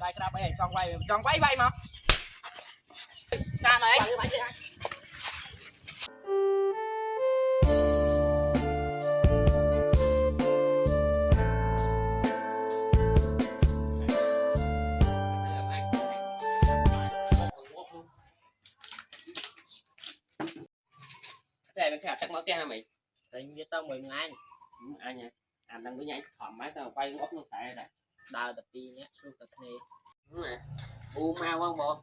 Đây cái này trong vay mà. Sao mày? Cái này chắc mở kia mày. Tình với tao mừng anh. Anh nha. Anh đang với nhảy thoải mái tao quay ốc nó xài đây. Đào tập đi nhé, xuống tập này. Đúng rồi. Bu mau không bộ.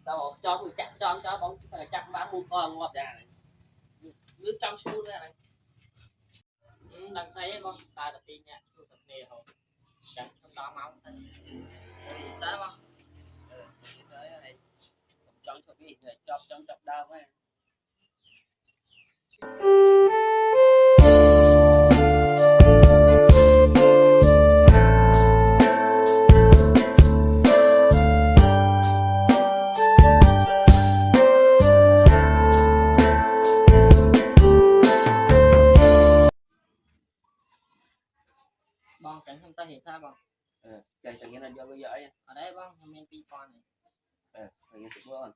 Tao cho người chặt cho bóng phải chặt bán bu con ngọt ra này. Nước trong su ra này. Đang say con, đào tập đi nhé, xuống tập này rồi. Chẳng trong đó máu thôi. Sao không? Tới này. Trong cho biết rồi trong đau quá. Bon cảnh không ta hiện sao bon? Trời chẳng nghĩa là do cái giỏi. Ở đây bon, mình pi con này. Phải nghe sự luôn.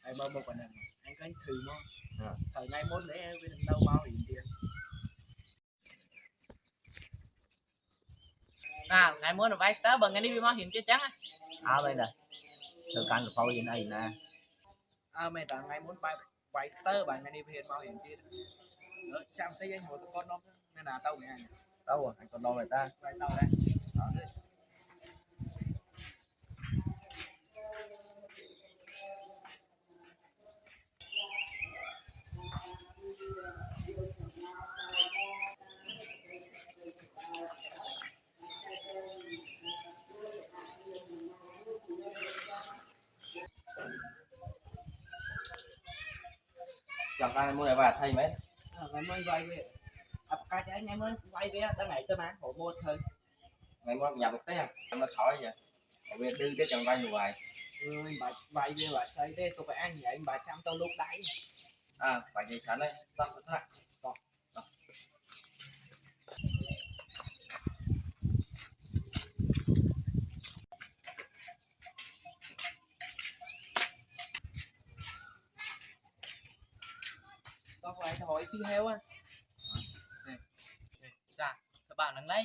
Ai bao bọc này anh có anh thử mà. Thời nay mốt để bên đâu bao hiểm tiền. Nào, ngày muốn vay star bằng cái đi máu hiện chưa trắng á. Bây giờ tôi cần phao gì này nè. Mày ta ngày muốn vay star bạn ngày đi bên bao hiểm tiền. Chăm thấy anh một con nó nên là tao nghe. Đâu rồi, anh còn đâu người ta. Vay tao đây. Chọn ra mua này và thay mấy. Ngày mới vay về. Cái trái ngày mới vay về tao ngày cho má hộ mua thôi. Ngày mua nhập một té nó khỏi vậy. Ở bên đưa cái chọn vay nhiều hoài. Bà vay về bà xây đây tôi phải ăn vậy bà chăm tao lúc đấy. Phải gì sẵn đây. Tao lại. Tao phải hỏi xin heo á. Dạ, các bạn đừng lấy.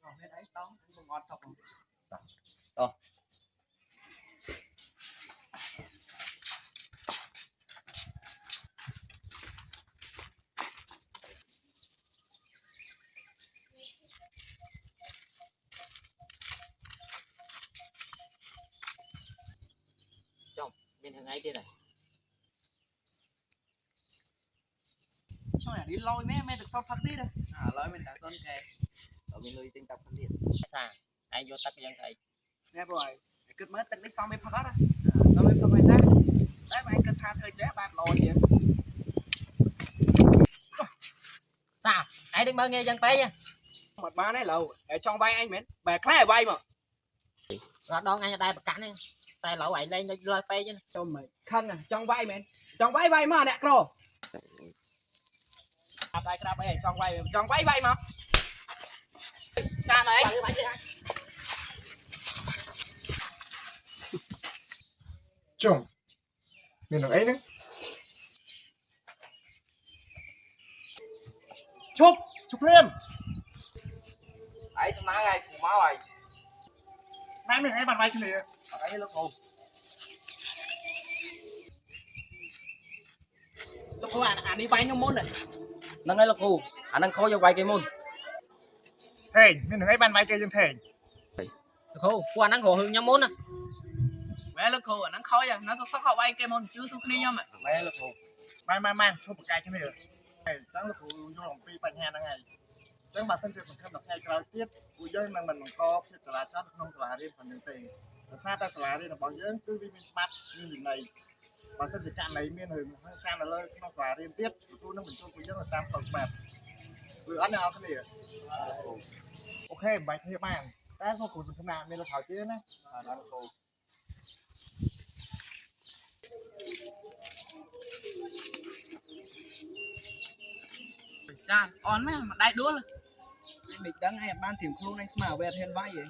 Còn hết đấy tao không ngon thật. Bên thằng ấy đi này. Sao này đi lôi mấy được sao thật đi đây. Lối mình đã con kề. Ở bên nuôi tinh tập phân điện. Sao? Ai vô tắt dân thầy. Nghe rồi, cứ mới tính đi xong mới phát á. Xong mới phát ra. Đấy mà anh cần tha thời chế bạn lôi vậy. Sao? Ai đừng bao nghe dân tay nha. Một ba này lầu, để trong vay anh mến. Bà khai vay mà. Rồi đón anh ở đây bật cắn đi. Tay lẩu vậy lên lôi tay chứ. Cho mày khăn à, trong vay mến. Trong vay mà nè rồi. Đây cái này trong vay mà. Sao mày? Chồng mình được ấy nữa Chụp lên. Ấy sao má gai cùng máu rồi. nãy mình ấy bàn vay cái gì Ở đấy lúc cô. Lúc cô anh đi vay nhau môn này. Nâng ấy lúc cô. Anh đang khó cho vay cái môn. thèn mình được ấy bàn vay kia dân thèn khô qua nắng khô hương nhóm món á Mẹ lực khổ nó khó vậy, nó sắp học ai cái môn chưa xuống đi nhau mà. Mẹ lực khổ. Mang chốt một cái này chẳng là cụ vô lòng pi bạch hè ngày chẳng bà sân chơi phần khăn đọc ngày cao tiết cụ dân mà mình có phía trả chót không trả đi phần đường tiền xa ta trả đi là bảo dưỡng tư vi mình bắt như hình này bà sân thì cạn này miên hừng sang là lơi nó trả đi tiết tôi nó mình cho cụ dân là tam phần bạc vừa ăn nào cái này ok bạch thế bạn ta có cụ phần nào nên là thảo chứ này nó khổ Sao? On mấy mà đai đũa luôn. Em bị đắng ai ban tìm khuôn anh smile về thêm vai vậy.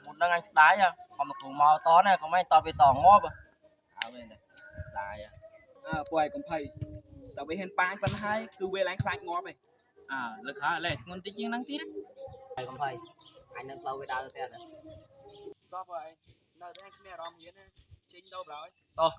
Một đằng anh đá nha. Còn một củ màu to này, còn mấy to bị tỏ ngóp à. Bên này. Đá à. Quay cũng phải. Tao bị hên pan phân hai cứ về láng khai ngó vậy. Lực hả? Lệ, con tí chiếng nắng tí đấy. Thầy không thầy anh đang lâu với đau xe rồi Stop vậy. Nơi anh không nghe rõ nghĩa nè. Chính đâu rồi. Thôi.